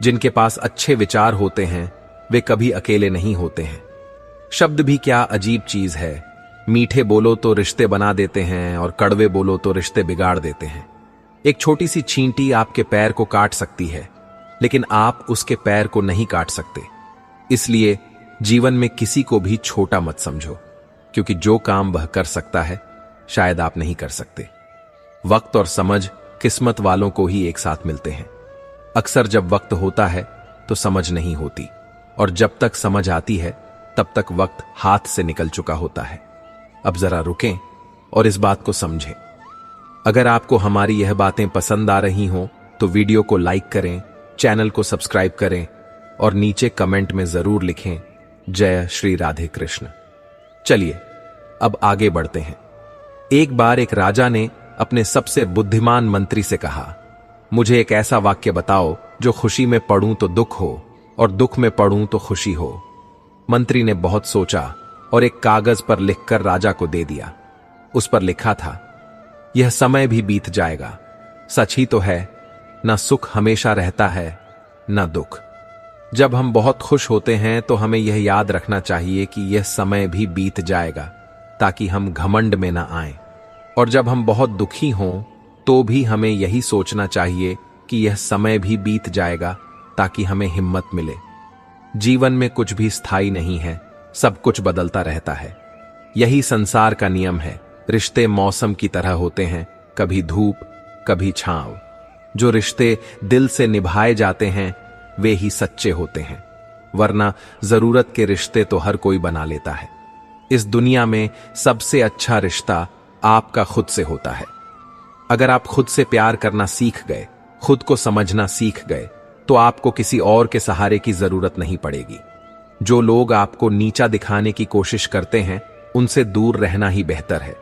जिनके पास अच्छे विचार होते हैं वे कभी अकेले नहीं होते हैं। शब्द भी क्या अजीब चीज है। मीठे बोलो तो रिश्ते बना देते हैं और कड़वे बोलो तो रिश्ते बिगाड़ देते हैं। एक छोटी सी छींटी आपके पैर को काट सकती है, लेकिन आप उसके पैर को नहीं काट सकते। इसलिए जीवन में किसी को भी छोटा मत समझो, क्योंकि जो काम वह कर सकता है शायद आप नहीं कर सकते। वक्त और समझ किस्मत वालों को ही एक साथ मिलते हैं। अक्सर जब वक्त होता है तो समझ नहीं होती, और जब तक समझ आती है तब तक वक्त हाथ से निकल चुका होता है। अब जरा रुकें और इस बात को समझें। अगर आपको हमारी यह बातें पसंद आ रही हों तो वीडियो को लाइक करें, चैनल को सब्सक्राइब करें और नीचे कमेंट में जरूर लिखें जय श्री राधे कृष्ण। चलिए अब आगे बढ़ते हैं। एक बार एक राजा ने अपने सबसे बुद्धिमान मंत्री से कहा, मुझे एक ऐसा वाक्य बताओ जो खुशी में पढ़ूं तो दुख हो और दुख में पढ़ूं तो खुशी हो। मंत्री ने बहुत सोचा और एक कागज पर लिखकर राजा को दे दिया। उस पर लिखा था, यह समय भी बीत जाएगा। सच ही तो है, ना सुख हमेशा रहता है ना दुख। जब हम बहुत खुश होते हैं तो हमें यह याद रखना चाहिए कि यह समय भी बीत जाएगा, ताकि हम घमंड में ना आएं। और जब हम बहुत दुखी हों तो भी हमें यही सोचना चाहिए कि यह समय भी बीत जाएगा, ताकि हमें हिम्मत मिले। जीवन में कुछ भी स्थायी नहीं है, सब कुछ बदलता रहता है। यही संसार का नियम है। रिश्ते मौसम की तरह होते हैं, कभी धूप कभी छांव। जो रिश्ते दिल से निभाए जाते हैं वे ही सच्चे होते हैं, वरना जरूरत के रिश्ते तो हर कोई बना लेता है। इस दुनिया में सबसे अच्छा रिश्ता आपका खुद से होता है। अगर आप खुद से प्यार करना सीख गए, खुद को समझना सीख गए, तो आपको किसी और के सहारे की जरूरत नहीं पड़ेगी। जो लोग आपको नीचा दिखाने की कोशिश करते हैं उनसे दूर रहना ही बेहतर है,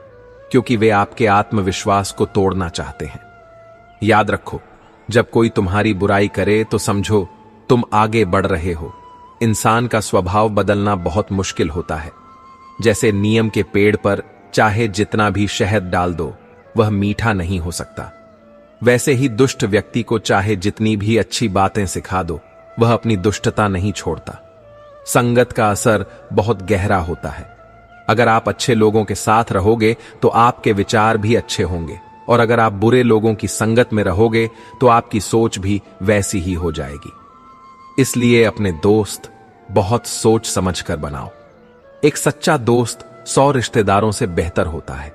क्योंकि वे आपके आत्मविश्वास को तोड़ना चाहते हैं। याद रखो, जब कोई तुम्हारी बुराई करे तो समझो तुम आगे बढ़ रहे हो। इंसान का स्वभाव बदलना बहुत मुश्किल होता है। जैसे नीम के पेड़ पर चाहे जितना भी शहद डाल दो वह मीठा नहीं हो सकता, वैसे ही दुष्ट व्यक्ति को चाहे जितनी भी अच्छी बातें सिखा दो वह अपनी दुष्टता नहीं छोड़ता। संगत का असर बहुत गहरा होता है। अगर आप अच्छे लोगों के साथ रहोगे तो आपके विचार भी अच्छे होंगे, और अगर आप बुरे लोगों की संगत में रहोगे तो आपकी सोच भी वैसी ही हो जाएगी। इसलिए अपने दोस्त बहुत सोच समझकर बनाओ। एक सच्चा दोस्त 100 रिश्तेदारों से बेहतर होता है।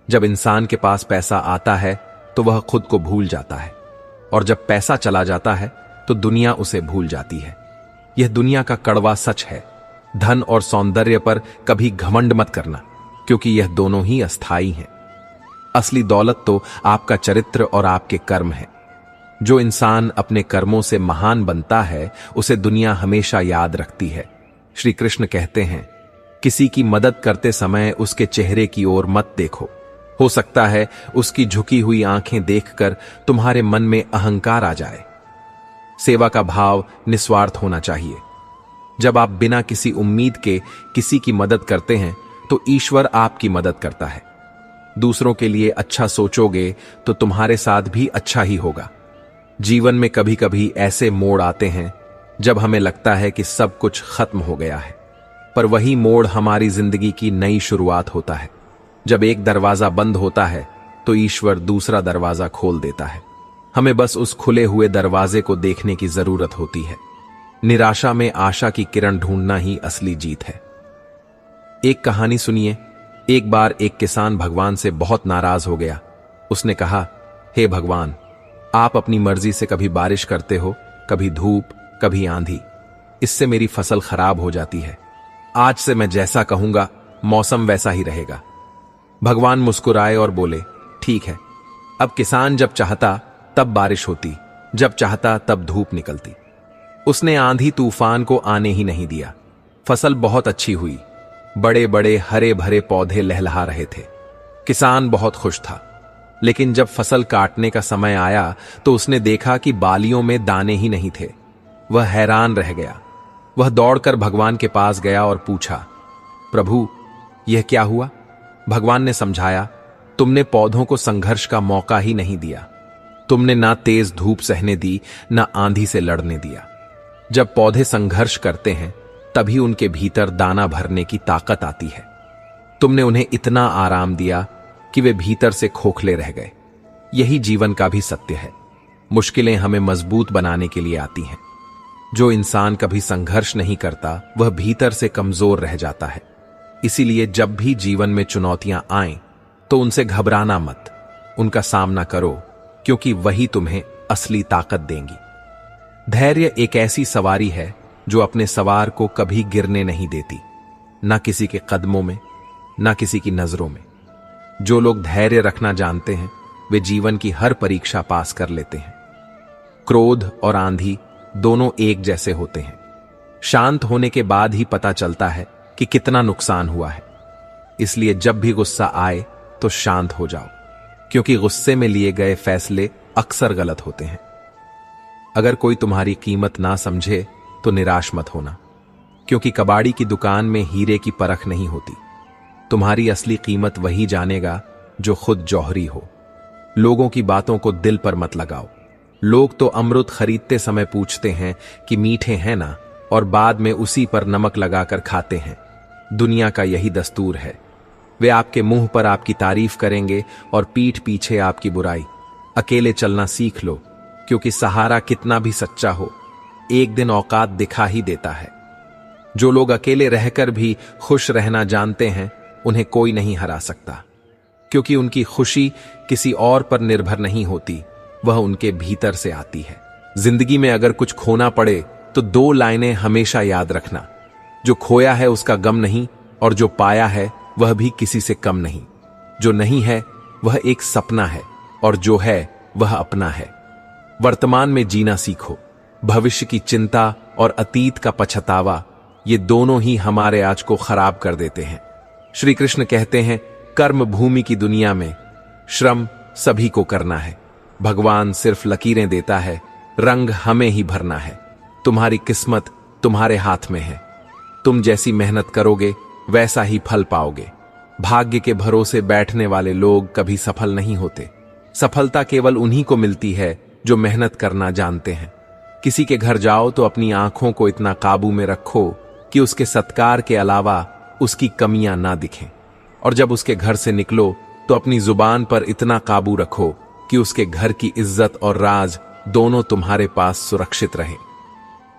जब इंसान के पास पैसा आता है तो वह खुद को भूल जाता है, और जब पैसा चला जाता है तो दुनिया उसे भूल जाती है। यह दुनिया का कड़वा सच है। धन और सौंदर्य पर कभी घमंड मत करना, क्योंकि यह दोनों ही अस्थाई हैं। असली दौलत तो आपका चरित्र और आपके कर्म है। जो इंसान अपने कर्मों से महान बनता है उसे दुनिया हमेशा याद रखती है। श्री कृष्ण कहते हैं, किसी की मदद करते समय उसके चेहरे की ओर मत देखो। हो सकता है उसकी झुकी हुई आंखें देखकर तुम्हारे मन में अहंकार आ जाए। सेवा का भाव निस्वार्थ होना चाहिए। जब आप बिना किसी उम्मीद के किसी की मदद करते हैं तो ईश्वर आपकी मदद करता है। दूसरों के लिए अच्छा सोचोगे तो तुम्हारे साथ भी अच्छा ही होगा। जीवन में कभी कभी ऐसे मोड़ आते हैं जब हमें लगता है कि सब कुछ खत्म हो गया है, पर वही मोड़ हमारी जिंदगी की नई शुरुआत होता है। जब एक दरवाजा बंद होता है तो ईश्वर दूसरा दरवाजा खोल देता है। हमें बस उस खुले हुए दरवाजे को देखने की जरूरत होती है। निराशा में आशा की किरण ढूंढना ही असली जीत है। एक कहानी सुनिए। एक बार एक किसान भगवान से बहुत नाराज हो गया। उसने कहा, हे भगवान, आप अपनी मर्जी से कभी बारिश करते हो, कभी धूप, कभी आंधी। इससे मेरी फसल खराब हो जाती है। आज से मैं जैसा कहूंगा मौसम वैसा ही रहेगा। भगवान मुस्कुराए और बोले, ठीक है। अब किसान जब चाहता तब बारिश होती, जब चाहता तब धूप निकलती। उसने आंधी तूफान को आने ही नहीं दिया। फसल बहुत अच्छी हुई। बड़े बड़े हरे भरे पौधे लहलहा रहे थे। किसान बहुत खुश था। लेकिन जब फसल काटने का समय आया तो उसने देखा कि बालियों में दाने ही नहीं थे। वह हैरान रह गया। वह दौड़कर भगवान के पास गया और पूछा, प्रभु, यह क्या हुआ? भगवान ने समझाया, तुमने पौधों को संघर्ष का मौका ही नहीं दिया। तुमने ना तेज धूप सहने दी, ना आंधी से लड़ने दिया। जब पौधे संघर्ष करते हैं तभी उनके भीतर दाना भरने की ताकत आती है। तुमने उन्हें इतना आराम दिया कि वे भीतर से खोखले रह गए। यही जीवन का भी सत्य है। मुश्किलें हमें मजबूत बनाने के लिए आती हैं। जो इंसान कभी संघर्ष नहीं करता वह भीतर से कमजोर रह जाता है। इसीलिए जब भी जीवन में चुनौतियां आएं तो उनसे घबराना मत, उनका सामना करो, क्योंकि वही तुम्हें असली ताकत देंगी। धैर्य एक ऐसी सवारी है जो अपने सवार को कभी गिरने नहीं देती, ना किसी के कदमों में, ना किसी की नजरों में। जो लोग धैर्य रखना जानते हैं वे जीवन की हर परीक्षा पास कर लेते हैं। क्रोध और आंधी दोनों एक जैसे होते हैं। शांत होने के बाद ही पता चलता है कि कितना नुकसान हुआ है। इसलिए जब भी गुस्सा आए तो शांत हो जाओ, क्योंकि गुस्से में लिए गए फैसले अक्सर गलत होते हैं। अगर कोई तुम्हारी कीमत ना समझे तो निराश मत होना, क्योंकि कबाड़ी की दुकान में हीरे की परख नहीं होती। तुम्हारी असली कीमत वही जानेगा जो खुद जौहरी हो। लोगों की बातों को दिल पर मत लगाओ। लोग तो अमृत खरीदते समय पूछते हैं कि मीठे हैं ना, और बाद में उसी पर नमक लगाकर खाते हैं। दुनिया का यही दस्तूर है। वे आपके मुंह पर आपकी तारीफ करेंगे और पीठ पीछे आपकी बुराई। अकेले चलना सीख लो, क्योंकि सहारा कितना भी सच्चा हो एक दिन औकात दिखा ही देता है। जो लोग अकेले रहकर भी खुश रहना जानते हैं उन्हें कोई नहीं हरा सकता, क्योंकि उनकी खुशी किसी और पर निर्भर नहीं होती, वह उनके भीतर से आती है। जिंदगी में अगर कुछ खोना पड़े तो 2 लाइनें हमेशा याद रखना। जो खोया है उसका गम नहीं, और जो पाया है वह भी किसी से कम नहीं। जो नहीं है वह एक सपना है, और जो है वह अपना है। वर्तमान में जीना सीखो। भविष्य की चिंता और अतीत का पछतावा, ये दोनों ही हमारे आज को खराब कर देते हैं। श्री कृष्ण कहते हैं, कर्म भूमि की दुनिया में श्रम सभी को करना है। भगवान सिर्फ लकीरें देता है, रंग हमें ही भरना है। तुम्हारी किस्मत तुम्हारे हाथ में है। तुम जैसी मेहनत करोगे वैसा ही फल पाओगे। भाग्य के भरोसे बैठने वाले लोग कभी सफल नहीं होते। सफलता केवल उन्हीं को मिलती है जो मेहनत करना जानते हैं। किसी के घर जाओ तो अपनी आंखों को इतना काबू में रखो कि उसके सत्कार के अलावा उसकी कमियां ना दिखें, और जब उसके घर से निकलो तो अपनी जुबान पर इतना काबू रखो कि उसके घर की इज्जत और राज दोनों तुम्हारे पास सुरक्षित रहें।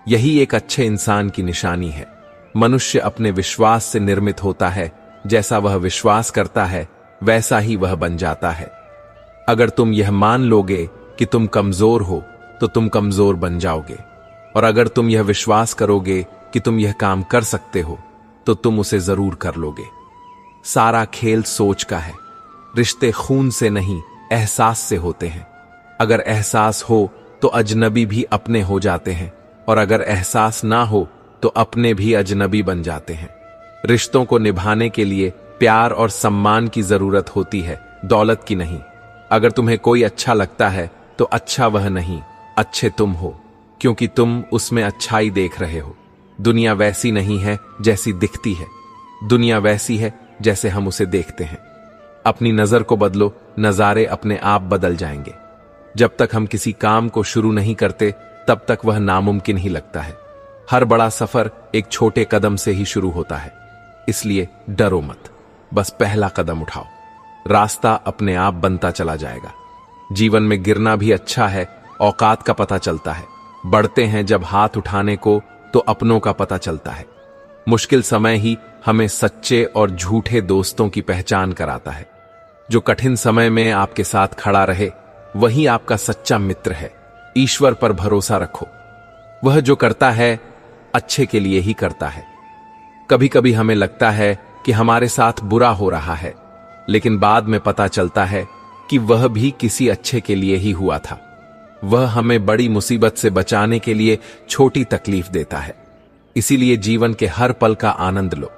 यही एक अच्छे इंसान की निशानी है। मनुष्य अपने विश्वास से निर्मित होता है। जैसा वह विश्वास करता है वैसा ही वह बन जाता है। अगर तुम यह मान लोगे कि तुम कमजोर हो तो तुम कमजोर बन जाओगे, और अगर तुम यह विश्वास करोगे कि तुम यह काम कर सकते हो तो तुम उसे जरूर कर लोगे। सारा खेल सोच का है। रिश्ते खून से नहीं एहसास से होते हैं। अगर एहसास हो तो अजनबी भी अपने हो जाते हैं, और अगर एहसास ना हो तो अपने भी अजनबी बन जाते हैं। रिश्तों को निभाने के लिए प्यार और सम्मान की जरूरत होती है, दौलत की नहीं। अगर तुम्हें कोई अच्छा लगता है तो अच्छा वह नहीं, अच्छे तुम हो, क्योंकि तुम उसमें अच्छाई देख रहे हो। दुनिया वैसी नहीं है जैसी दिखती है। दुनिया वैसी है जैसे हम उसे देखते हैं। अपनी नजर को बदलो, नजारे अपने आप बदल जाएंगे। जब तक हम किसी काम को शुरू नहीं करते तब तक वह नामुमकिन ही लगता है। हर बड़ा सफर एक छोटे कदम से ही शुरू होता है। इसलिए डरो मत, बस पहला कदम उठाओ। रास्ता अपने आप बनता चला जाएगा। जीवन में गिरना भी अच्छा है, औकात का पता चलता है। बढ़ते हैं जब हाथ उठाने को तो अपनों का पता चलता है। मुश्किल समय ही हमें सच्चे और झूठे दोस्तों की पहचान कराता है। जो कठिन समय में आपके साथ खड़ा रहे वही आपका सच्चा मित्र है। ईश्वर पर भरोसा रखो। वह जो करता है अच्छे के लिए ही करता है। कभी कभी हमें लगता है कि हमारे साथ बुरा हो रहा है, लेकिन बाद में पता चलता है कि वह भी किसी अच्छे के लिए ही हुआ था। वह हमें बड़ी मुसीबत से बचाने के लिए छोटी तकलीफ देता है। इसीलिए जीवन के हर पल का आनंद लो,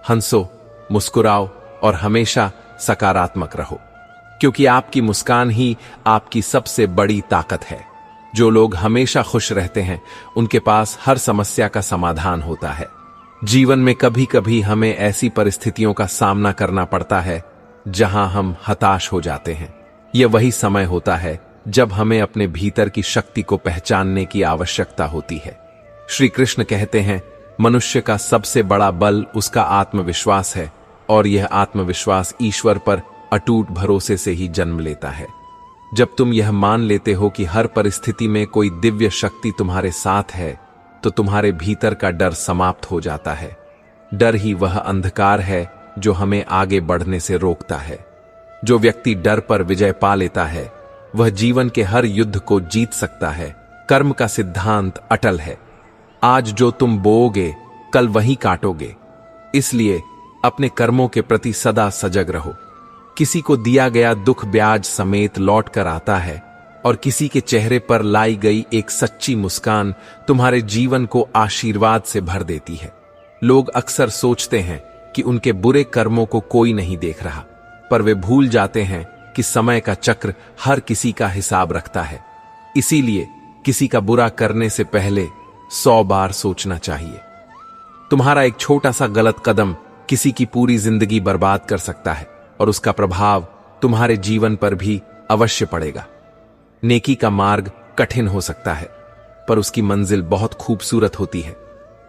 हंसो, मुस्कुराओ और हमेशा सकारात्मक रहो, क्योंकि आपकी मुस्कान ही आपकी सबसे बड़ी ताकत है। जो लोग हमेशा खुश रहते हैं उनके पास हर समस्या का समाधान होता है। जीवन में कभी कभी हमें ऐसी परिस्थितियों का सामना करना पड़ता है जहां हम हताश हो जाते हैं। यह वही समय होता है जब हमें अपने भीतर की शक्ति को पहचानने की आवश्यकता होती है। श्री कृष्ण कहते हैं, मनुष्य का सबसे बड़ा बल उसका आत्मविश्वास है और यह आत्मविश्वास ईश्वर पर अटूट भरोसे से ही जन्म लेता है। जब तुम यह मान लेते हो कि हर परिस्थिति में कोई दिव्य शक्ति तुम्हारे साथ है, तो तुम्हारे भीतर का डर समाप्त हो जाता है। डर ही वह अंधकार है जो हमें आगे बढ़ने से रोकता है। जो व्यक्ति डर पर विजय पा लेता है, वह जीवन के हर युद्ध को जीत सकता है। कर्म का सिद्धांत अटल है। आज जो तुम बोओगे, कल वही काटोगे। इसलिए अपने कर्मों के प्रति सदा सजग रहो। किसी को दिया गया दुख ब्याज समेत लौट कर आता है और किसी के चेहरे पर लाई गई एक सच्ची मुस्कान तुम्हारे जीवन को आशीर्वाद से भर देती है। लोग अक्सर सोचते हैं कि उनके बुरे कर्मों को कोई नहीं देख रहा, पर वे भूल जाते हैं कि समय का चक्र हर किसी का हिसाब रखता है। इसीलिए किसी का बुरा करने से पहले 100 बार सोचना चाहिए। तुम्हारा एक छोटा सा गलत कदम किसी की पूरी जिंदगी बर्बाद कर सकता है और उसका प्रभाव तुम्हारे जीवन पर भी अवश्य पड़ेगा। नेकी का मार्ग कठिन हो सकता है, पर उसकी मंजिल बहुत खूबसूरत होती है।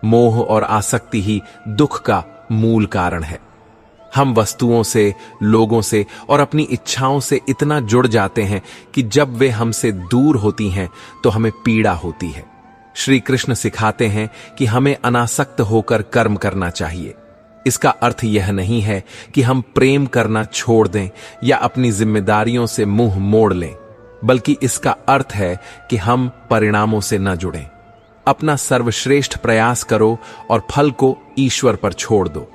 मोह और आसक्ति ही दुख का मूल कारण है। हम वस्तुओं से, लोगों से और अपनी इच्छाओं से इतना जुड़ जाते हैं कि जब वे हमसे दूर होती हैं तो हमें पीड़ा होती है। श्री कृष्ण सिखाते हैं कि हमें अनासक्त होकर कर्म करना चाहिए। इसका अर्थ यह नहीं है कि हम प्रेम करना छोड़ दें या अपनी जिम्मेदारियों से मुंह मोड़ लें, बल्कि इसका अर्थ है कि हम परिणामों से न जुड़ें। अपना सर्वश्रेष्ठ प्रयास करो और फल को ईश्वर पर छोड़ दो।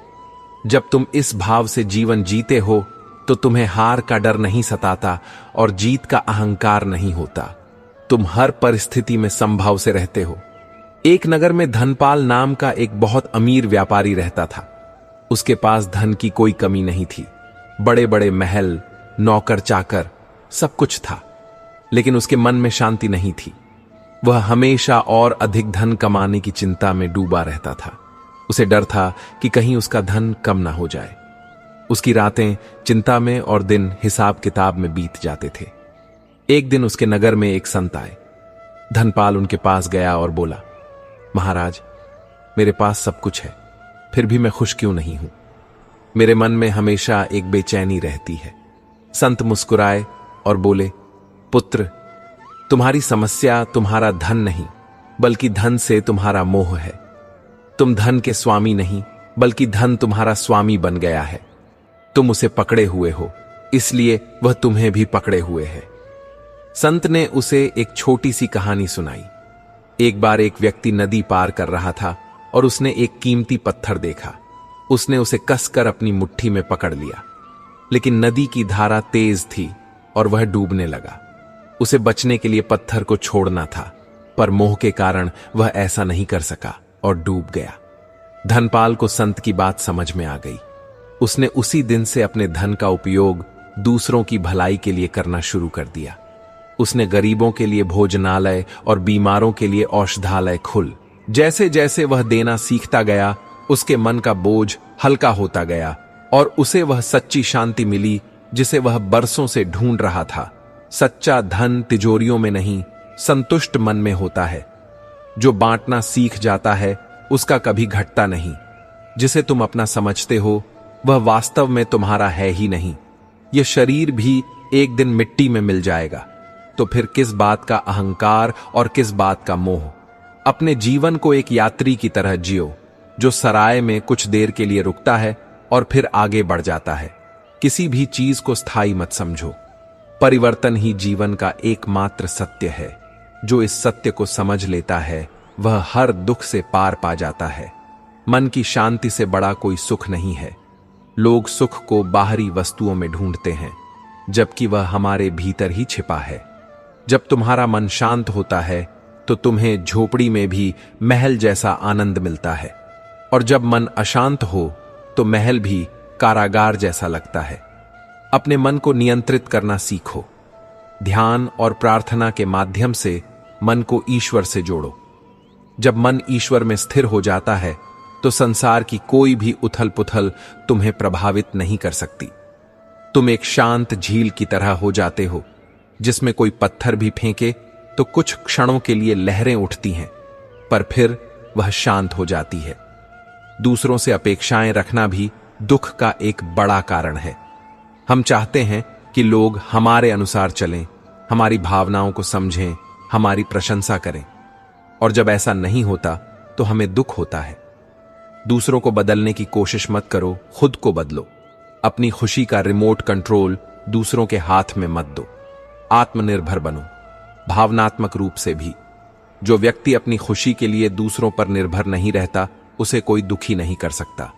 जब तुम इस भाव से जीवन जीते हो तो तुम्हें हार का डर नहीं सताता और जीत का अहंकार नहीं होता। तुम हर परिस्थिति में संभव से रहते हो। एक नगर में धनपाल नाम का एक बहुत अमीर व्यापारी रहता था। उसके पास धन की कोई कमी नहीं थी। बड़े बड़े महल, नौकर चाकर, सब कुछ था, लेकिन उसके मन में शांति नहीं थी। वह हमेशा और अधिक धन कमाने की चिंता में डूबा रहता था। उसे डर था कि कहीं उसका धन कम ना हो जाए। उसकी रातें चिंता में और दिन हिसाब किताब में बीत जाते थे। एक दिन उसके नगर में एक संत आए। धनपाल उनके पास गया और बोला, महाराज, मेरे पास सब कुछ है, फिर भी मैं खुश क्यों नहीं हूं? मेरे मन में हमेशा एक बेचैनी रहती है। संत मुस्कुराए और बोले, पुत्र, तुम्हारी समस्या तुम्हारा धन नहीं, बल्कि धन से तुम्हारा मोह है। तुम धन के स्वामी नहीं, बल्कि धन तुम्हारा स्वामी बन गया है। तुम उसे पकड़े हुए हो, इसलिए वह तुम्हें भी पकड़े हुए है। संत ने उसे एक छोटी सी कहानी सुनाई। एक बार एक व्यक्ति नदी पार कर रहा था और उसने एक कीमती पत्थर देखा। उसने उसे कसकर अपनी मुट्ठी में पकड़ लिया, लेकिन नदी की धारा तेज थी और वह डूबने लगा। उसे बचने के लिए पत्थर को छोड़ना था, पर मोह के कारण वह ऐसा नहीं कर सका और डूब गया। धनपाल को संत की बात समझ में आ गई। उसने उसी दिन से अपने धन का उपयोग दूसरों की भलाई के लिए करना शुरू कर दिया। उसने गरीबों के लिए भोजनालय और बीमारों के लिए औषधालय खुल। जैसे जैसे वह देना सीखता गया, उसके मन का बोझ हल्का होता गया और उसे वह सच्ची शांति मिली जिसे वह बरसों से ढूंढ रहा था। सच्चा धन तिजोरियों में नहीं, संतुष्ट मन में होता है। जो बांटना सीख जाता है उसका कभी घटता नहीं। जिसे तुम अपना समझते हो वह वास्तव में तुम्हारा है ही नहीं। यह शरीर भी एक दिन मिट्टी में मिल जाएगा, तो फिर किस बात का अहंकार और किस बात का मोह? अपने जीवन को एक यात्री की तरह जियो, जो सराय में कुछ देर के लिए रुकता है और फिर आगे बढ़ जाता है। किसी भी चीज को स्थायी मत समझो। परिवर्तन ही जीवन का एकमात्र सत्य है। जो इस सत्य को समझ लेता है वह हर दुख से पार पा जाता है। मन की शांति से बड़ा कोई सुख नहीं है। लोग सुख को बाहरी वस्तुओं में ढूंढते हैं, जबकि वह हमारे भीतर ही छिपा है। जब तुम्हारा मन शांत होता है तो तुम्हें झोपड़ी में भी महल जैसा आनंद मिलता है, और जब मन अशांत हो तो महल भी कारागार जैसा लगता है। अपने मन को नियंत्रित करना सीखो। ध्यान और प्रार्थना के माध्यम से मन को ईश्वर से जोड़ो। जब मन ईश्वर में स्थिर हो जाता है तो संसार की कोई भी उथल पुथल तुम्हें प्रभावित नहीं कर सकती। तुम एक शांत झील की तरह हो जाते हो, जिसमें कोई पत्थर भी फेंके तो कुछ क्षणों के लिए लहरें उठती हैं, पर फिर वह शांत हो जाती है। दूसरों से अपेक्षाएं रखना भी दुख का एक बड़ा कारण है। हम चाहते हैं कि लोग हमारे अनुसार चलें, हमारी भावनाओं को समझें, हमारी प्रशंसा करें, और जब ऐसा नहीं होता तो हमें दुख होता है। दूसरों को बदलने की कोशिश मत करो, खुद को बदलो। अपनी खुशी का रिमोट कंट्रोल दूसरों के हाथ में मत दो। आत्मनिर्भर बनो, भावनात्मक रूप से भी। जो व्यक्ति अपनी खुशी के लिए दूसरों पर निर्भर नहीं रहता, उसे कोई दुखी नहीं कर सकता।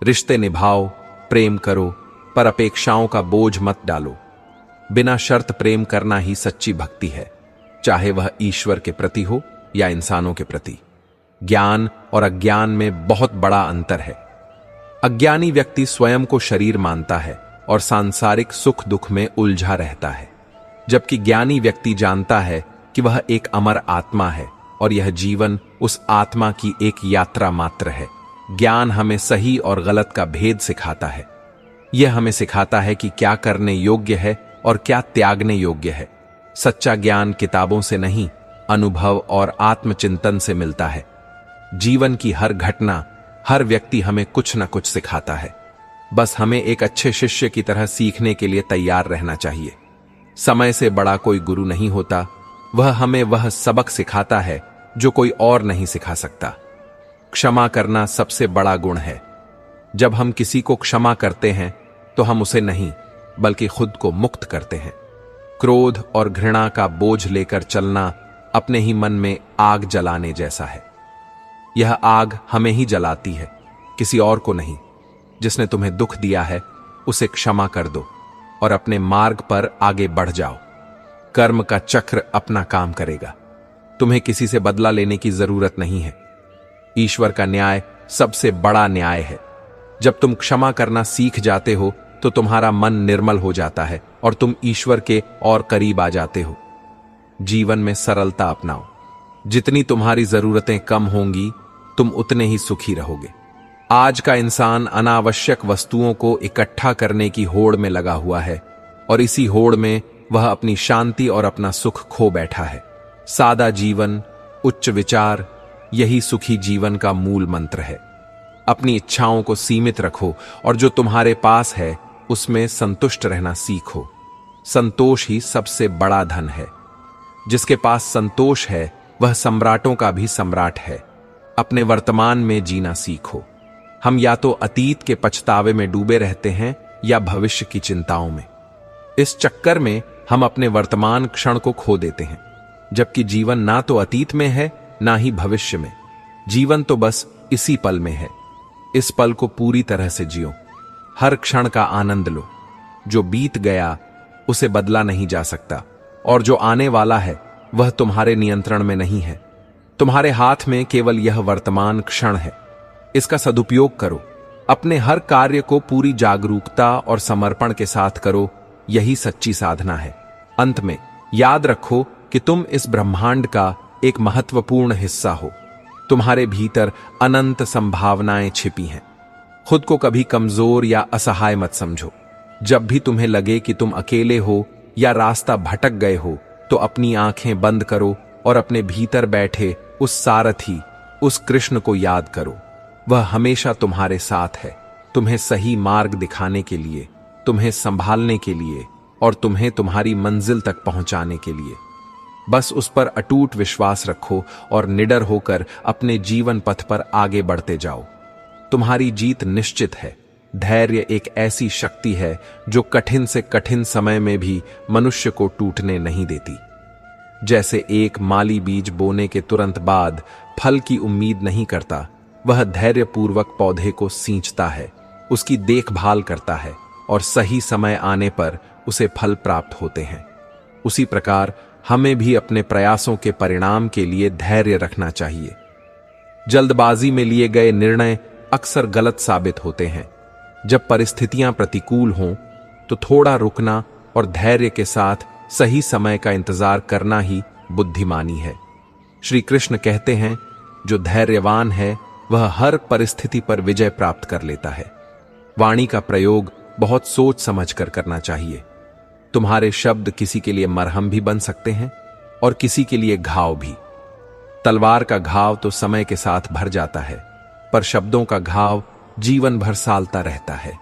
रिश्ते निभाओ, प्रेम करो, पर अपेक्षाओं का बोझ मत डालो। बिना शर्त प्रेम करना ही सच्ची भक्ति है, चाहे वह ईश्वर के प्रति हो या इंसानों के प्रति। ज्ञान और अज्ञान में बहुत बड़ा अंतर है। अज्ञानी व्यक्ति स्वयं को शरीर मानता है और सांसारिक सुख दुख में उलझा रहता है, जबकि ज्ञानी व्यक्ति जानता है कि वह एक अमर आत्मा है और यह जीवन उस आत्मा की एक यात्रा मात्र है। ज्ञान हमें सही और गलत का भेद सिखाता है। यह हमें सिखाता है कि क्या करने योग्य है और क्या त्यागने योग्य है। सच्चा ज्ञान किताबों से नहीं, अनुभव और आत्मचिंतन से मिलता है। जीवन की हर घटना, हर व्यक्ति हमें कुछ न कुछ सिखाता है। बस हमें एक अच्छे शिष्य की तरह सीखने के लिए तैयार रहना चाहिए। समय से बड़ा कोई गुरु नहीं होता, वह हमें वह सबक सिखाता है जो कोई और नहीं सिखा सकता। क्षमा करना सबसे बड़ा गुण है। जब हम किसी को क्षमा करते हैं तो हम उसे नहीं, बल्कि खुद को मुक्त करते हैं। क्रोध और घृणा का बोझ लेकर चलना अपने ही मन में आग जलाने जैसा है। यह आग हमें ही जलाती है, किसी और को नहीं। जिसने तुम्हें दुख दिया है उसे क्षमा कर दो और अपने मार्ग पर आगे बढ़ जाओ। कर्म का चक्र अपना काम करेगा। तुम्हें किसी से बदला लेने की जरूरत नहीं है। ईश्वर का न्याय सबसे बड़ा न्याय है। जब तुम क्षमा करना सीख जाते हो तो तुम्हारा मन निर्मल हो जाता है और तुम ईश्वर के और करीब आ जाते हो। जीवन में सरलता अपनाओ। जितनी तुम्हारी जरूरतें कम होंगी, तुम उतने ही सुखी रहोगे। आज का इंसान अनावश्यक वस्तुओं को इकट्ठा करने की होड़ में लगा हुआ है और इसी होड़ में वह अपनी शांति और अपना सुख खो बैठा है। सादा जीवन, उच्च विचार, यही सुखी जीवन का मूल मंत्र है। अपनी इच्छाओं को सीमित रखो और जो तुम्हारे पास है उसमें संतुष्ट रहना सीखो। संतोष ही सबसे बड़ा धन है। जिसके पास संतोष है वह सम्राटों का भी सम्राट है। अपने वर्तमान में जीना सीखो। हम या तो अतीत के पछतावे में डूबे रहते हैं या भविष्य की चिंताओं में। इस चक्कर में हम अपने वर्तमान क्षण को खो देते हैं, जबकि जीवन ना तो अतीत में है ना ही भविष्य में। जीवन तो बस इसी पल में है। इस पल को पूरी तरह से जियो। हर क्षण का आनंद लो। जो बीत गया उसे बदला नहीं जा सकता और जो आने वाला है वह तुम्हारे नियंत्रण में नहीं है। तुम्हारे हाथ में केवल यह वर्तमान क्षण है। इसका सदुपयोग करो। अपने हर कार्य को पूरी जागरूकता और समर्पण के साथ करो। यही सच्ची साधना है। अंत में याद रखो कि तुम इस ब्रह्मांड का एक महत्वपूर्ण हिस्सा हो। तुम्हारे भीतर अनंत संभावनाएं छिपी हैं। खुद को कभी कमजोर या असहाय मत समझो। जब भी तुम्हें लगे कि तुम अकेले हो या रास्ता भटक गए हो, तो अपनी आंखें बंद करो और अपने भीतर बैठे उस सारथी, उस कृष्ण को याद करो। वह हमेशा तुम्हारे साथ है, तुम्हें सही मार्ग दिखाने के लिए, तुम्हें संभालने के लिए और तुम्हें तुम्हारी मंजिल तक पहुंचाने के लिए। बस उस पर अटूट विश्वास रखो और निडर होकर अपने जीवन पथ पर आगे बढ़ते जाओ। तुम्हारी जीत निश्चित है। धैर्य एक ऐसी शक्ति है जो कठिन से कठिन समय में भी मनुष्य को टूटने नहीं देती। जैसे एक माली बीज बोने के तुरंत बाद फल की उम्मीद नहीं करता, वह धैर्यपूर्वक पौधे को सींचता है, उसकी देखभाल करता है और सही समय आने पर उसे फल प्राप्त होते हैं। उसी प्रकार हमें भी अपने प्रयासों के परिणाम के लिए धैर्य रखना चाहिए। जल्दबाजी में लिए गए निर्णय अक्सर गलत साबित होते हैं। जब परिस्थितियां प्रतिकूल हों तो थोड़ा रुकना और धैर्य के साथ सही समय का इंतजार करना ही बुद्धिमानी है। श्री कृष्ण कहते हैं, जो धैर्यवान है वह हर परिस्थिति पर विजय प्राप्त कर लेता है। वाणी का प्रयोग बहुत सोच समझकर करना चाहिए। तुम्हारे शब्द किसी के लिए मरहम भी बन सकते हैं और किसी के लिए घाव भी। तलवार का घाव तो समय के साथ भर जाता है, पर शब्दों का घाव जीवन भर सालता रहता है।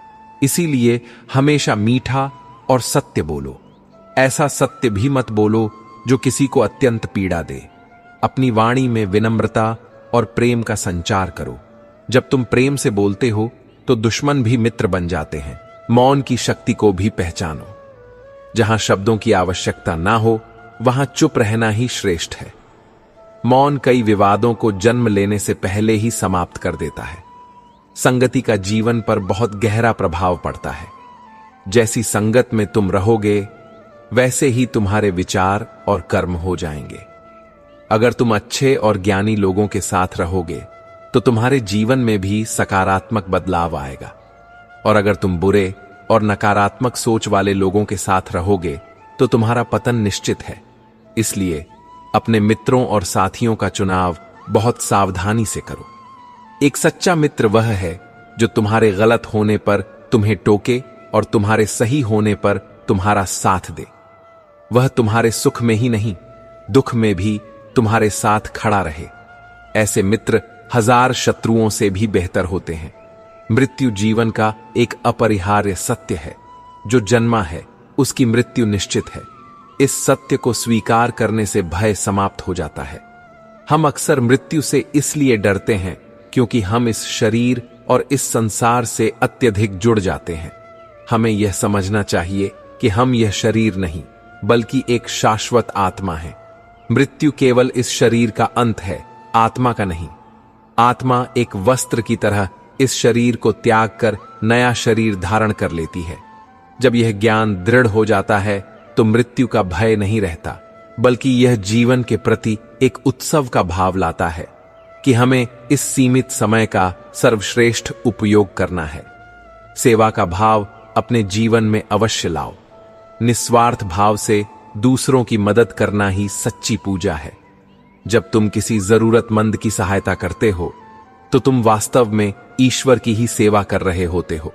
इसीलिए हमेशा मीठा और सत्य बोलो। ऐसा सत्य भी मत बोलो जो किसी को अत्यंत पीड़ा दे। अपनी वाणी में विनम्रता और प्रेम का संचार करो। जब तुम प्रेम से बोलते हो तो दुश्मन भी मित्र बन जाते हैं। मौन की शक्ति को भी पहचानो। जहां शब्दों की आवश्यकता ना हो वहां चुप रहना ही श्रेष्ठ है। मौन कई विवादों को जन्म लेने से पहले ही समाप्त कर देता है। संगति का जीवन पर बहुत गहरा प्रभाव पड़ता है। जैसी संगत में तुम रहोगे वैसे ही तुम्हारे विचार और कर्म हो जाएंगे। अगर तुम अच्छे और ज्ञानी लोगों के साथ रहोगे तो तुम्हारे जीवन में भी सकारात्मक बदलाव आएगा, और अगर तुम बुरे और नकारात्मक सोच वाले लोगों के साथ रहोगे तो तुम्हारा पतन निश्चित है। इसलिए अपने मित्रों और साथियों का चुनाव बहुत सावधानी से करो। एक सच्चा मित्र वह है जो तुम्हारे गलत होने पर तुम्हें टोके और तुम्हारे सही होने पर तुम्हारा साथ दे। वह तुम्हारे सुख में ही नहीं, दुख में भी तुम्हारे साथ खड़ा रहे। ऐसे मित्र 1000 शत्रुओं से भी बेहतर होते हैं। मृत्यु जीवन का एक अपरिहार्य सत्य है। जो जन्मा है उसकी मृत्यु निश्चित है। इस सत्य को स्वीकार करने से भय समाप्त हो जाता है। हम अक्सर मृत्यु से इसलिए डरते हैं क्योंकि हम इस शरीर और इस संसार से अत्यधिक जुड़ जाते हैं। हमें यह समझना चाहिए कि हम यह शरीर नहीं बल्कि एक शाश्वत आत्मा है। मृत्यु केवल इस शरीर का अंत है, आत्मा का नहीं। आत्मा एक वस्त्र की तरह इस शरीर को त्याग कर नया शरीर धारण कर लेती है। जब यह ज्ञान दृढ़ हो जाता है तो मृत्यु का भय नहीं रहता, बल्कि यह जीवन के प्रति एक उत्सव का भाव लाता है कि हमें इस सीमित समय का सर्वश्रेष्ठ उपयोग करना है। सेवा का भाव अपने जीवन में अवश्य लाओ। निस्वार्थ भाव से दूसरों की मदद करना ही सच्ची पूजा है। जब तुम किसी जरूरतमंद की सहायता करते हो तो तुम वास्तव में ईश्वर की ही सेवा कर रहे होते हो,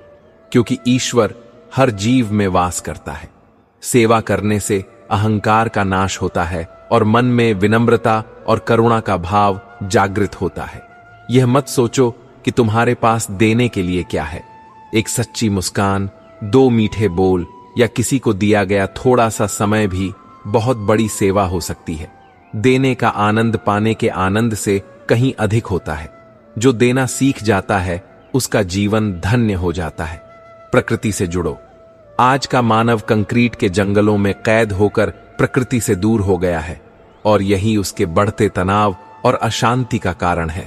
क्योंकि ईश्वर हर जीव में वास करता है। सेवा करने से अहंकार का नाश होता है और मन में विनम्रता और करुणा का भाव जागृत होता है। यह मत सोचो कि तुम्हारे पास देने के लिए क्या है। एक सच्ची मुस्कान, 2 मीठे बोल या किसी को दिया गया थोड़ा सा समय भी बहुत बड़ी सेवा हो सकती है। देने का आनंद पाने के आनंद से कहीं अधिक होता है। जो देना सीख जाता है उसका जीवन धन्य हो जाता है। प्रकृति से जुड़ो। आज का मानव कंक्रीट के जंगलों में कैद होकर प्रकृति से दूर हो गया है और यही उसके बढ़ते तनाव और अशांति का कारण है।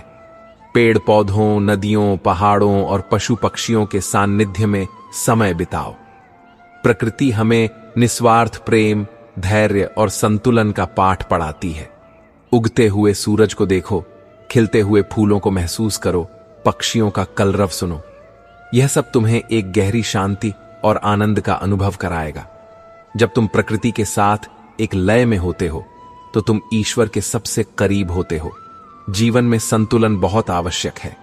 पेड़ पौधों, नदियों, पहाड़ों और पशु पक्षियों के सान्निध्य में समय बिताओ। प्रकृति हमें निस्वार्थ प्रेम, धैर्य और संतुलन का पाठ पढ़ाती है। उगते हुए सूरज को देखो, खिलते हुए फूलों को महसूस करो, पक्षियों का कलरव सुनो। यह सब तुम्हें एक गहरी शांति और आनंद का अनुभव कराएगा। जब तुम प्रकृति के साथ एक लय में होते हो तो तुम ईश्वर के सबसे करीब होते हो। जीवन में संतुलन बहुत आवश्यक है।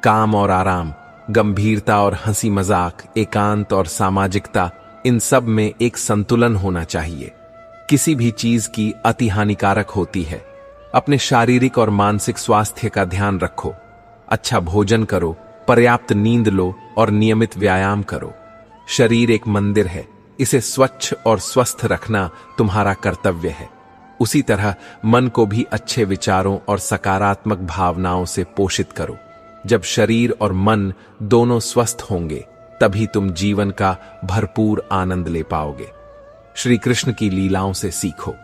काम और आराम, गंभीरता और हंसी मजाक, एकांत और सामाजिकता, इन सब में एक संतुलन होना चाहिए। किसी भी चीज की अति हानिकारक होती है। अपने शारीरिक और मानसिक स्वास्थ्य का ध्यान रखो। अच्छा भोजन करो, पर्याप्त नींद लो और नियमित व्यायाम करो। शरीर एक मंदिर है, इसे स्वच्छ और स्वस्थ रखना तुम्हारा कर्तव्य है। उसी तरह मन को भी अच्छे विचारों और सकारात्मक भावनाओं से पोषित करो। जब शरीर और मन दोनों स्वस्थ होंगे तभी तुम जीवन का भरपूर आनंद ले पाओगे। श्री कृष्ण की लीलाओं से सीखो।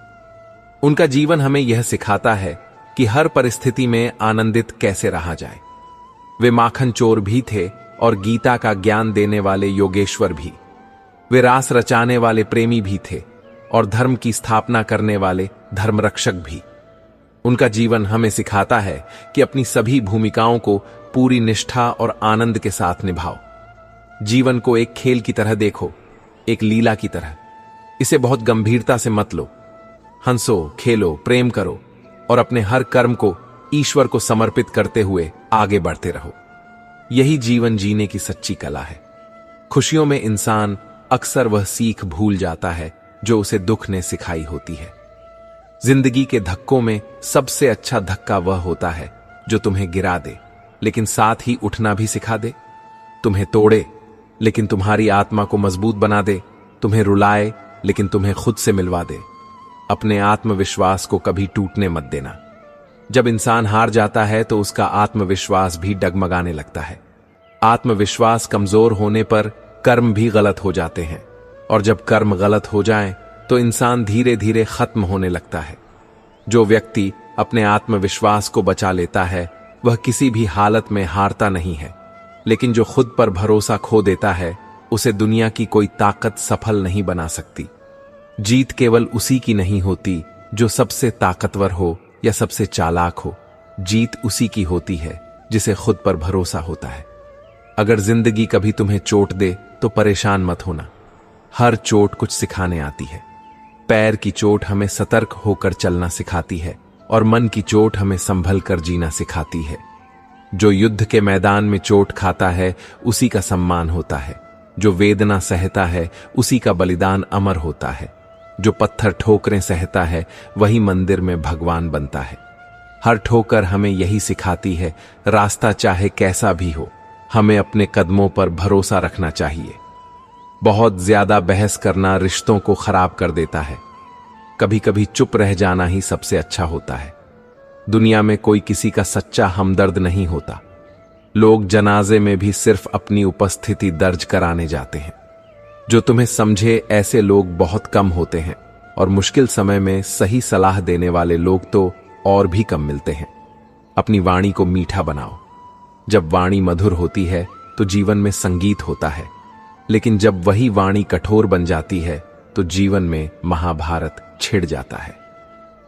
उनका जीवन हमें यह सिखाता है कि हर परिस्थिति में आनंदित कैसे रहा जाए। वे माखन चोर भी थे और गीता का ज्ञान देने वाले योगेश्वर भी। वे रास रचाने वाले प्रेमी भी थे और धर्म की स्थापना करने वाले धर्मरक्षक भी। उनका जीवन हमें सिखाता है कि अपनी सभी भूमिकाओं को पूरी निष्ठा और आनंद के साथ निभाओ। जीवन को एक खेल की तरह देखो, एक लीला की तरह। इसे बहुत गंभीरता से मत लो। हंसो, खेलो, प्रेम करो और अपने हर कर्म को ईश्वर को समर्पित करते हुए आगे बढ़ते रहो। यही जीवन जीने की सच्ची कला है। खुशियों में इंसान अक्सर वह सीख भूल जाता है जो उसे दुख ने सिखाई होती है। जिंदगी के धक्कों में सबसे अच्छा धक्का वह होता है जो तुम्हें गिरा दे लेकिन साथ ही उठना भी सिखा दे, तुम्हें तोड़े लेकिन तुम्हारी आत्मा को मजबूत बना दे, तुम्हें रुलाए लेकिन तुम्हें खुद से मिलवा दे। अपने आत्मविश्वास को कभी टूटने मत देना। जब इंसान हार जाता है तो उसका आत्मविश्वास भी डगमगाने लगता है। आत्मविश्वास कमजोर होने पर कर्म भी गलत हो जाते हैं, और जब कर्म गलत हो जाएं तो इंसान धीरे धीरे खत्म होने लगता है। जो व्यक्ति अपने आत्मविश्वास को बचा लेता है वह किसी भी हालत में हारता नहीं है, लेकिन जो खुद पर भरोसा खो देता है उसे दुनिया की कोई ताकत सफल नहीं बना सकती। जीत केवल उसी की नहीं होती जो सबसे ताकतवर हो या सबसे चालाक हो। जीत उसी की होती है जिसे खुद पर भरोसा होता है। अगर जिंदगी कभी तुम्हें चोट दे तो परेशान मत होना। हर चोट कुछ सिखाने आती है। पैर की चोट हमें सतर्क होकर चलना सिखाती है और मन की चोट हमें संभल कर जीना सिखाती है। जो युद्ध के मैदान में चोट खाता है उसी का सम्मान होता है। जो वेदना सहता है उसी का बलिदान अमर होता है। जो पत्थर ठोकरें सहता है वही मंदिर में भगवान बनता है। हर ठोकर हमें यही सिखाती है, रास्ता चाहे कैसा भी हो हमें अपने कदमों पर भरोसा रखना चाहिए। बहुत ज्यादा बहस करना रिश्तों को खराब कर देता है। कभी कभी चुप रह जाना ही सबसे अच्छा होता है। दुनिया में कोई किसी का सच्चा हमदर्द नहीं होता। लोग जनाजे में भी सिर्फ अपनी उपस्थिति दर्ज कराने जाते हैं। जो तुम्हें समझे ऐसे लोग बहुत कम होते हैं, और मुश्किल समय में सही सलाह देने वाले लोग तो और भी कम मिलते हैं। अपनी वाणी को मीठा बनाओ। जब वाणी मधुर होती है तो जीवन में संगीत होता है, लेकिन जब वही वाणी कठोर बन जाती है तो जीवन में महाभारत छिड़ जाता है।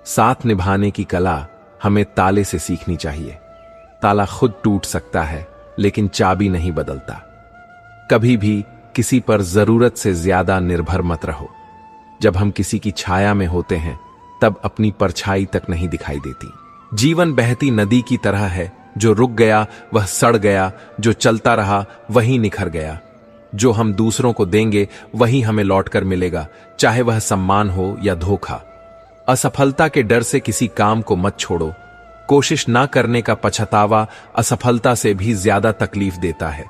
साथ निभाने की कला हमें ताले से सीखनी चाहिए। ताला खुद टूट सकता है लेकिन चाबी नहीं बदलता। कभी भी किसी पर जरूरत से ज्यादा निर्भर मत रहो। जब हम किसी की छाया में होते हैं तब अपनी परछाई तक नहीं दिखाई देती। जीवन बहती नदी की तरह है, जो रुक गया वह सड़ गया, जो चलता रहा वही निखर गया। जो हम दूसरों को देंगे वही हमें लौटकर मिलेगा, चाहे वह सम्मान हो या धोखा। असफलता के डर से किसी काम को मत छोड़ो। कोशिश ना करने का पछतावा असफलता से भी ज्यादा तकलीफ देता है।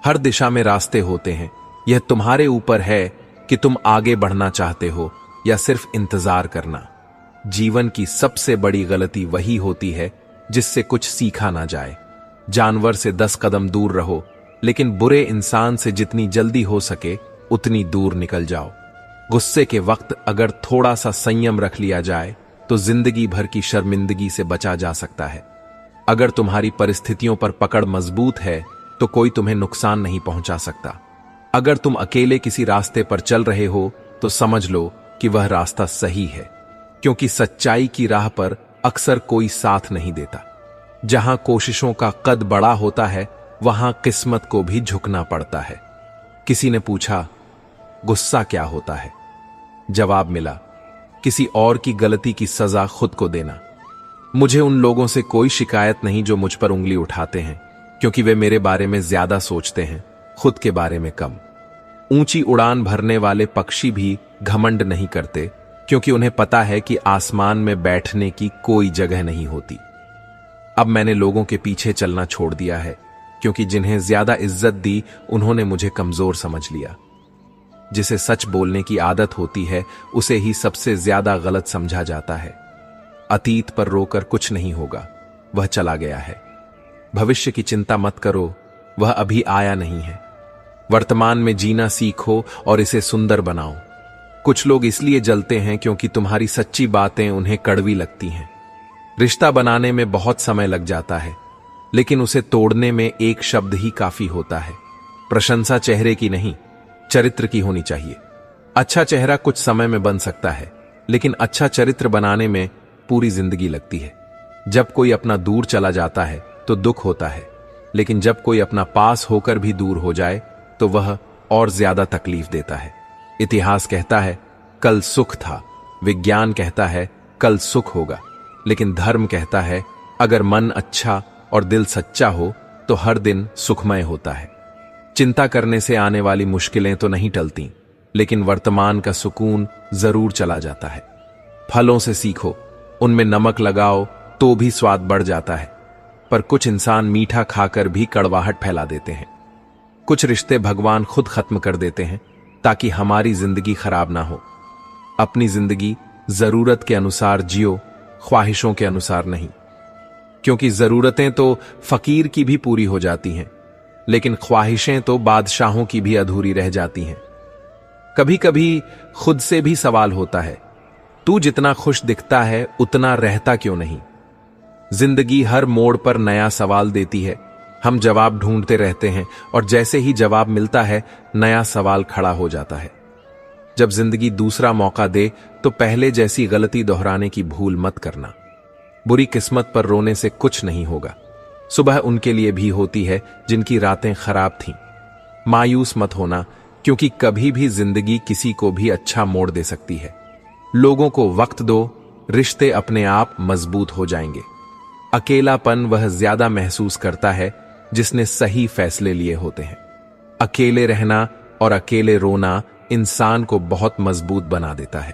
हर दिशा में रास्ते होते हैं, यह तुम्हारे ऊपर है कि तुम आगे बढ़ना चाहते हो या सिर्फ इंतजार करना। जीवन की सबसे बड़ी गलती वही होती है जिससे कुछ सीखा ना जाए। जानवर से 10 कदम दूर रहो, लेकिन बुरे इंसान से जितनी जल्दी हो सके उतनी दूर निकल जाओ। गुस्से के वक्त अगर थोड़ा सा संयम रख लिया जाए तो जिंदगी भर की शर्मिंदगी से बचा जा सकता है। अगर तुम्हारी परिस्थितियों पर पकड़ मजबूत है तो कोई तुम्हें नुकसान नहीं पहुंचा सकता। अगर तुम अकेले किसी रास्ते पर चल रहे हो तो समझ लो कि वह रास्ता सही है, क्योंकि सच्चाई की राह पर अक्सर कोई साथ नहीं देता। जहां कोशिशों का कद बड़ा होता है वहां किस्मत को भी झुकना पड़ता है। किसी ने पूछा, गुस्सा क्या होता है? जवाब मिला, किसी और की गलती की सजा खुद को देना। मुझे उन लोगों से कोई शिकायत नहीं जो मुझ पर उंगली उठाते हैं, क्योंकि वे मेरे बारे में ज्यादा सोचते हैं, खुद के बारे में कम। ऊंची उड़ान भरने वाले पक्षी भी घमंड नहीं करते, क्योंकि उन्हें पता है कि आसमान में बैठने की कोई जगह नहीं होती। अब मैंने लोगों के पीछे चलना छोड़ दिया है, क्योंकि जिन्हें ज्यादा इज्जत दी उन्होंने मुझे कमजोर समझ लिया। जिसे सच बोलने की आदत होती है उसे ही सबसे ज्यादा गलत समझा जाता है। अतीत पर रोकर कुछ नहीं होगा, वह चला गया है। भविष्य की चिंता मत करो, वह अभी आया नहीं है। वर्तमान में जीना सीखो और इसे सुंदर बनाओ। कुछ लोग इसलिए जलते हैं क्योंकि तुम्हारी सच्ची बातें उन्हें कड़वी लगती हैं। रिश्ता बनाने में बहुत समय लग जाता है, लेकिन उसे तोड़ने में एक शब्द ही काफी होता है। प्रशंसा चेहरे की नहीं, चरित्र की होनी चाहिए। अच्छा चेहरा कुछ समय में बन सकता है, लेकिन अच्छा चरित्र बनाने में पूरी जिंदगी लगती है। जब कोई अपना दूर चला जाता है तो दुख होता है, लेकिन जब कोई अपना पास होकर भी दूर हो जाए तो वह और ज्यादा तकलीफ देता है। इतिहास कहता है कल सुख था, विज्ञान कहता है कल सुख होगा, लेकिन धर्म कहता है अगर मन अच्छा और दिल सच्चा हो तो तो हर दिन सुखमय होता है। चिंता करने से आने वाली मुश्किलें तो नहीं टलती, लेकिन वर्तमान का सुकून जरूर चला जाता है। फलों से सीखो, उनमें नमक लगाओ तो भी स्वाद बढ़ जाता है, पर कुछ इंसान मीठा खाकर भी कड़वाहट फैला देते हैं। कुछ रिश्ते भगवान खुद खत्म कर देते हैं ताकि हमारी जिंदगी खराब ना हो। अपनी जिंदगी जरूरत के अनुसार जियो, ख्वाहिशों के अनुसार नहीं, क्योंकि जरूरतें तो फकीर की भी पूरी हो जाती हैं, लेकिन ख्वाहिशें तो बादशाहों की भी अधूरी रह जाती हैं। कभी कभी खुद से भी सवाल होता है, तू जितना खुश दिखता है उतना रहता क्यों नहीं? जिंदगी हर मोड़ पर नया सवाल देती है, हम जवाब ढूंढते रहते हैं और जैसे ही जवाब मिलता है नया सवाल खड़ा हो जाता है। जब जिंदगी दूसरा मौका दे तो पहले जैसी गलती दोहराने की भूल मत करना। बुरी किस्मत पर रोने से कुछ नहीं होगा, सुबह उनके लिए भी होती है जिनकी रातें खराब थीं। मायूस मत होना, क्योंकि कभी भी जिंदगी किसी को भी अच्छा मोड़ दे सकती है। लोगों को वक्त दो, रिश्ते अपने आप मजबूत हो जाएंगे। अकेलापन वह ज्यादा महसूस करता है जिसने सही फैसले लिए होते हैं। अकेले रहना और अकेले रोना इंसान को बहुत मजबूत बना देता है।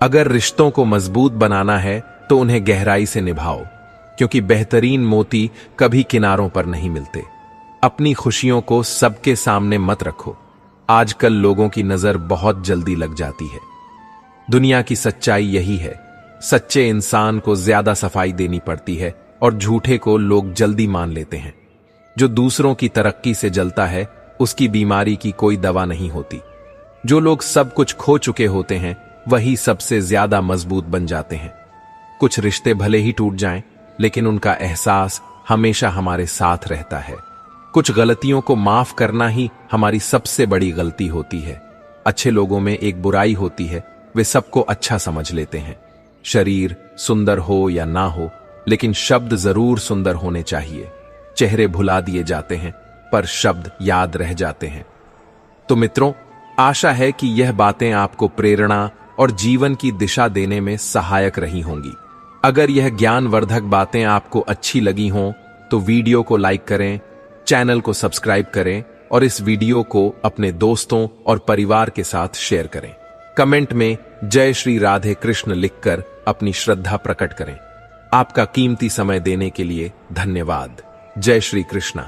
अगर रिश्तों को मजबूत बनाना है तो उन्हें गहराई से निभाओ, क्योंकि बेहतरीन मोती कभी किनारों पर नहीं मिलते। अपनी खुशियों को सबके सामने मत रखो, आजकल लोगों की नजर बहुत जल्दी लग जाती है। दुनिया की सच्चाई यही है, सच्चे इंसान को ज्यादा सफाई देनी पड़ती है और झूठे को लोग जल्दी मान लेते हैं। जो दूसरों की तरक्की से जलता है उसकी बीमारी की कोई दवा नहीं होती। जो लोग सब कुछ खो चुके होते हैं वही सबसे ज्यादा मजबूत बन जाते हैं। कुछ रिश्ते भले ही टूट जाएं, लेकिन उनका एहसास हमेशा हमारे साथ रहता है। कुछ गलतियों को माफ करना ही हमारी सबसे बड़ी गलती होती है। अच्छे लोगों में एक बुराई होती है, वे सबको अच्छा समझ लेते हैं। शरीर सुंदर हो या ना हो, लेकिन शब्द जरूर सुंदर होने चाहिए। चेहरे भुला दिए जाते हैं पर शब्द याद रह जाते हैं। तो मित्रों, आशा है कि यह बातें आपको प्रेरणा और जीवन की दिशा देने में सहायक रही होंगी। अगर यह ज्ञानवर्धक बातें आपको अच्छी लगी हों तो वीडियो को लाइक करें, चैनल को सब्सक्राइब करें और इस वीडियो को अपने दोस्तों और परिवार के साथ शेयर करें। कमेंट में जय श्री राधे कृष्ण लिखकर अपनी श्रद्धा प्रकट करें। आपका कीमती समय देने के लिए धन्यवाद। जय श्री कृष्ण।